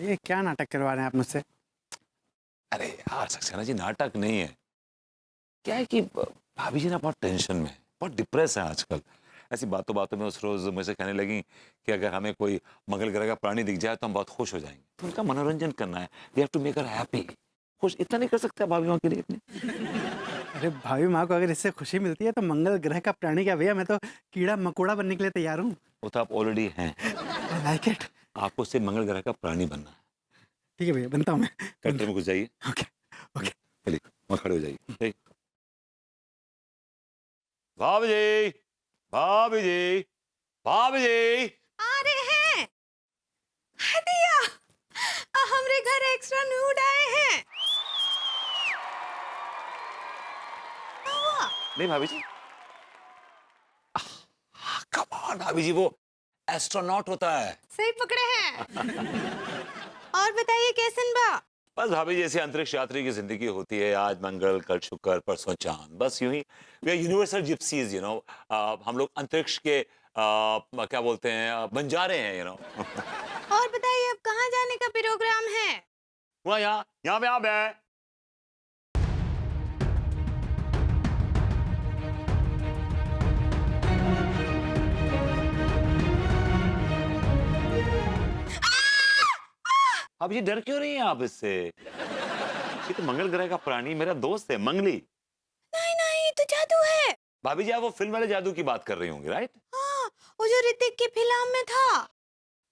ये क्या नाटक करवा रहे हैं आप मुझसे? अरे यार सक्सेना जी, नाटक नहीं है। क्या है कि भाभी जी ना बहुत टेंशन में है, बहुत डिप्रेस है आजकल। ऐसी बातों बातों में उस रोज मुझसे कहने लगी कि अगर हमें कोई मंगल ग्रह का प्राणी दिख जाए तो हम बहुत खुश हो जाएंगे। तो उनका मनोरंजन करना है, we have to make her happy. खुश इतना नहीं कर सकते आप भाभी माँ के लिए इतने? अरे भाभी माँ को अगर इससे खुशी मिलती है तो मंगल ग्रह का प्राणी क्या भैया, मैं तो कीड़ा मकोड़ा बनने के लिए तैयार हूँ। वो तो आप ऑलरेडी हैं। I like it. आपको सिर्फ मंगल ग्रह का प्राणी बनना है। ठीक है भैया, बनता हूँ मैं। कैटर में घुस जाइए। Okay okay. चलिए वहाँ खड़े हो जाइए। ठीक। भाभी जी, भाभी जी, भाभी जी। आ रहे हैं। है दिया, हमरे घर एक्स्ट्रा न्यूड आए हैं। क्या हुआ? नहीं भाभी जी, कम ऑन भाभी जी, वो एस्ट्रोनॉट होता है। सही पकड़े हैं। और बताइए कैसन बा? बस भाभी जैसे अंतरिक्ष यात्री की जिंदगी होती है, आज मंगल, कल शुक्र, परसों चांद, बस यूं ही। We are universal gypsies, you know. हम लोग अंतरिक्ष के क्या बोलते हैं, बंजारे हैं, यू नो। और बताइए अब कहाँ जाने का प्रोग्राम है? वहाँ यहाँ पे आप है। भाभी जी डर क्यों रही हैं आप इससे? ये तो मंगल ग्रह का प्राणी मेरा दोस्त है, मंगली। नहीं नहीं, तो जादू है। भाभी जी आप वो फिल्म वाले जादू की बात कर रही होंगी, राइट? हाँ, वो जो ऋतिक की फिल्म में था।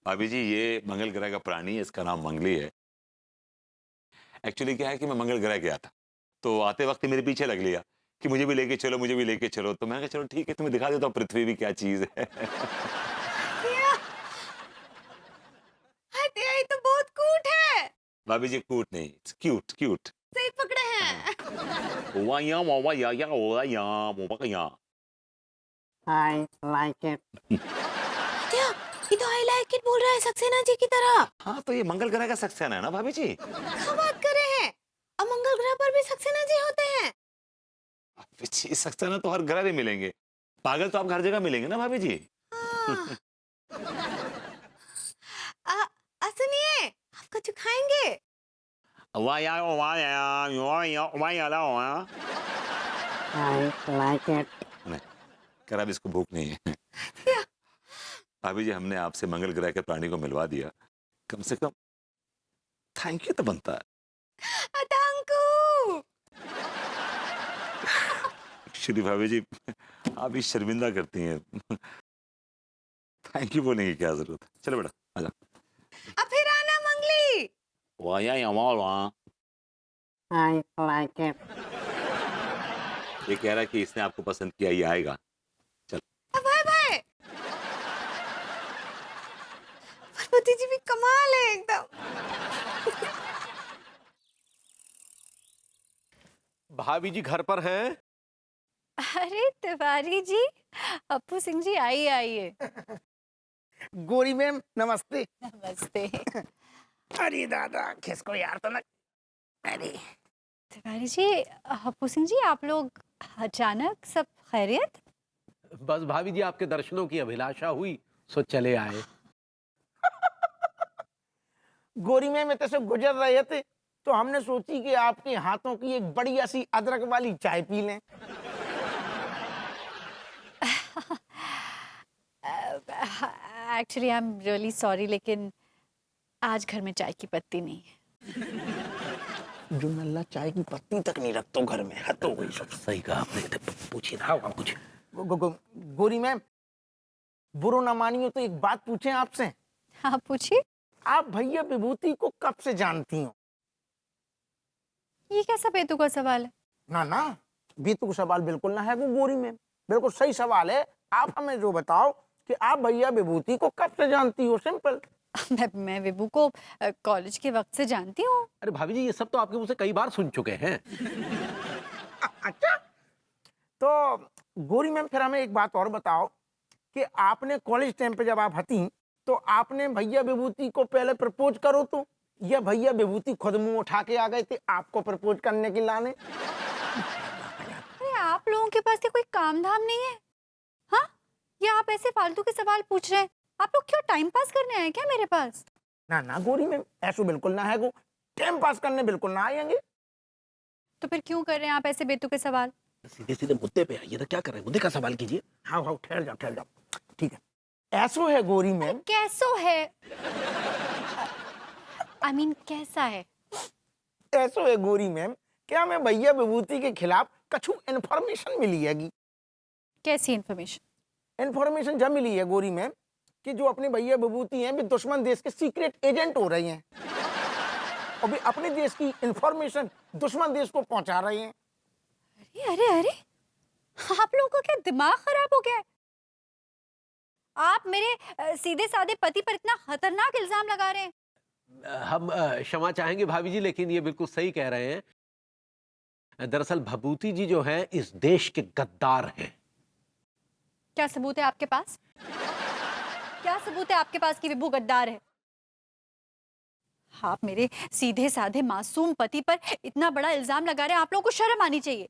भाभी जी ये मंगल ग्रह का प्राणी है, इसका नाम मंगली है। एक्चुअली क्या है कि मैं मंगल ग्रह गया था, तो आते वक्त मेरे पीछे लग लिया कि मुझे भी लेके चलो, मुझे भी लेके चलो। तो मैं कहा चलो ठीक है, तुम्हें दिखा देता हूँ पृथ्वी भी क्या चीज है। दिया, है दिया, ये तो बहुत क्यूट है। भाभी जी क्यूट नहीं, इट्स क्यूट क्यूट। सही पकड़े हैं। I like it. दिया, ये तो आई लाइक इट बोल रहा है सक्सेना जी की तरह। हाँ तो ये मंगल ग्रह का सक्सेना है ना भाभी जी। क्या बात कर रहे हैं? अब मंगल ग्रह पर भी सक्सेना जी होते हैं। भाभी जी सक्सेना तो हर ग्रह में मिलेंगे, पागल तो आप हर जगह मिलेंगे ना भाभी जी। हाँ। सुनिए, आप कुछ खाएंगे? I like it. नहीं, कर अब इसको भूख नहीं है। क्या? भाभी जी हमने आपसे मंगल ग्रह के प्राणी को मिलवा दिया, कम से कम थैंक यू तो बनता है। अतंकु। एक्चुअली भाभी जी आप ही शर्मिंदा करती हैं। थैंक यू बोलने की क्या जरूरत है। चलो बेटा आजा। अब फिर आना मंगली। वहाँ आई लाइक इट। ये कह रहा है कि इसने आपको पसंद किया, ये आएगा। चल बाय बाय। पार्वती जी भी कमाल है एकदम। भाभी जी घर पर हैं? अरे तिवारी जी, अप्पू सिंह जी, आइए आइए। गोरी मैम नमस्ते। नमस्ते। अरे दादा किसको यार तो ना। अरे तिवारी जी, अप्पू सिंह जी, आप लोग अचानक सब खैरियत? बस भाभी जी आपके दर्शनों की अभिलाषा हुई सो चले आए। गोरी मैम इतने से गुजर रहे थे तो हमने सोची कि आपके हाथों की एक बढ़िया सी अदरक वाली चाय पी लें। Actually I am really sorry, लेकिन आज घर में चाय की पत्ती नहीं है। जो नल्ला चाय की पत्ती तक नहीं रखता घर में, हद हो गई। सब सही कहा आपने। पूछिए ना कुछ। गोरी मैम बुरो ना मानियो तो एक बात पूछें आपसे। हाँ पूछिए। आप भैया विभूति को कब से जानती हो? ये कैसा बेतुका का सवाल है? ना ना, बेतुका सवाल बिल्कुल ना है वो गोरी मैम, बिल्कुल सही सवाल है। आप हमें जो बताओ कि आप भैया विभूति को कब से जानती हो, सिंपल। मैं विभू को कॉलेज के वक्त से जानती हूँ। अरे भाभी जी ये सब तो आपके मुंह से कई बार सुन चुके हैं। अच्छा, तो गोरी मैम फिर हमें एक बात और बताओ कि आपने कॉलेज टाइम पे जब आप हती तो आपने भैया विभूति को पहले प्रपोज करो तो, या भैया विभूति खुद मुंह उठा के आ गए थे आपको प्रपोज करने के लाने? अरे आप लोगों के पास कोई काम धाम नहीं है? हाँ, या आप ऐसे फालतू के सवाल पूछ रहे हैं? आप लोग क्यों टाइम पास करने आए क्या मेरे पास? ना ना गोरी मैम, ऐसा बिल्कुल ना है, वो टाइम पास करने बिल्कुल ना आएंगे। तो फिर क्यों कर रहे हैं आप ऐसे बेतुके सवाल? सीधे सीधे मुद्दे पे आइए ना, क्या कर रहे हैं, मुद्दे का सवाल कीजिए। हाँ हाँ, ठहर जाओ, ठीक है। ऐसो है गोरी मैम, कैसो है? आई मीन कैसा है? ऐसो है गोरी मैम, क्या मैं भैया विभूति के खिलाफ कछु इन्फॉर्मेशन मिली हैगी। कैसी इन्फॉर्मेशन? इन्फॉर्मेशन जब मिली है गोरी मैम कि जो अपने भैया विभूति हैं वे दुश्मन देश के सीक्रेट एजेंट हो रहे हैं और वे अपने देश की इन्फॉर्मेशन दुश्मन देश को पहुंचा रहे हैं। अरे अरे अरे, आप लोगों का क्या दिमाग खराब हो गया है? आप मेरे सीधे साधे पति पर इतना खतरनाक इल्जाम लगा रहे हैं। हम क्षमा चाहेंगे भाभी जी, लेकिन ये बिल्कुल सही कह रहे हैं। दरअसल भभूति जी जो हैं इस देश के गद्दार हैं। क्या सबूत है आपके पास? क्या सबूत है आपके पास कि विभू गद्दार है? आप मेरे सीधे साधे मासूम पति पर इतना बड़ा इल्जाम लगा रहे हैं, आप लोगों को शर्म आनी चाहिए।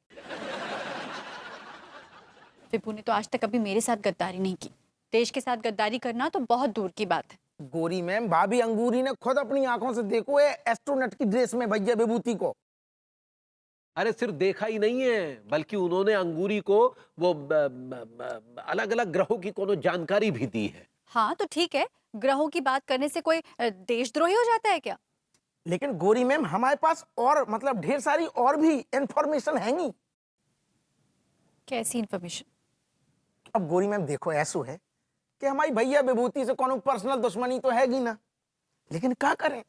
विभू ने तो आज तक कभी मेरे साथ गद्दारी नहीं की। देश के साथ गद्दारी करना तो बहुत दूर की बात है। गोरी मैम, भाभी अंगूरी ने खुद अपनी आंखों से देखो है एस्ट्रोनॉट की ड्रेस में भैया विभूति को। अरे सिर्फ देखा ही नहीं है, बल्कि उन्होंने अंगूरी को वो अलग अलग ग्रहों की कोनो जानकारी भी दी है। हाँ तो ठीक है, ग्रहों की बात करने से कोई देशद्रोही हो जाता है क्या? लेकिन गोरी मैम हमारे पास और मतलब ढेर सारी और भी इंफॉर्मेशन है नहीं। कैसी इन्फॉर्मेशन? अब गोरी मैम देखो, ऐसो है कि हमारी भैया विभूति से कोनो पर्सनल दुश्मनी तो हैगी ना, लेकिन क्या करें,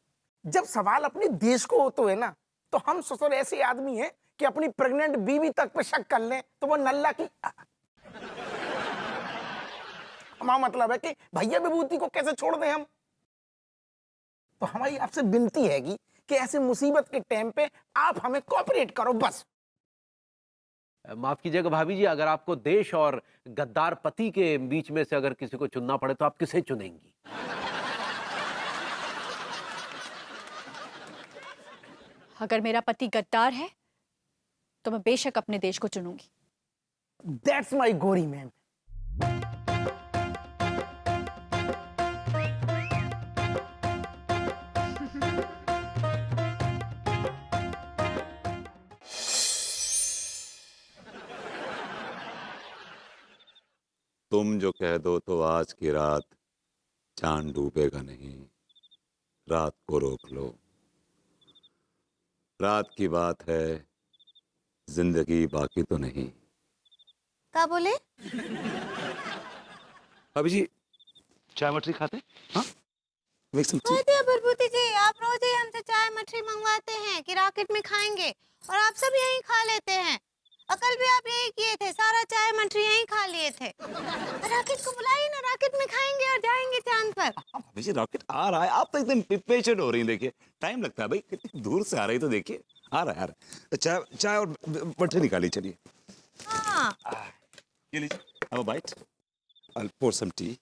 जब सवाल अपने देश को हो तो है ना, तो हम ससुर ऐसे आदमी हैं कि अपनी प्रेग्नेंट बीवी तक पे शक कर लें तो वो नल्ला की। हमारा मतलब है कि भैया विभूति को कैसे छोड़ दें हम। तो हमारी आपसे विनती हैगी कि ऐसे मुसीबत के टाइम पे आप हमें कोऑपरेट करो बस। माफ कीजिएगा भाभी जी, अगर आपको देश और गद्दार पति के बीच में से अगर किसी को चुनना पड़े तो आप किसे चुनेंगी? अगर मेरा पति गद्दार है तो मैं बेशक अपने देश को चुनूंगी। दैट्स माय गोरी मैम। तुम जो कह दो तो आज की रात चांद डूबेगा नहीं, रात को रोक लो। रात की बात है, जिंदगी बाकी तो नहीं। क्या बोले? अभी जी चाय मटरी खाते? हाँ, मेक सम टी। विभूति जी, आप रोज ही हमसे चाय मठरी मंगवाते हैं कि रॉकेट में खाएंगे और आप सब यहीं खा लेते हैं। कल भी आप यही किए थे, सारा चाय मठरी यहीं खा लिए थे। रॉकेट को बुलाइए ना, रॉकेट में खाएंगे और जाएंगे चांद पर। अभी जी रॉकेट आ रहा है, आप तो एकदम पेशेंट हो रही हैं। देखिए टाइम लगता है भाई, कितनी दूर से आ रही, तो देखिए आ रहा है। चाय चाय और मटरी निकाली, चलिए। हाँ, ये लीजिए, have a bite. I'll pour some tea.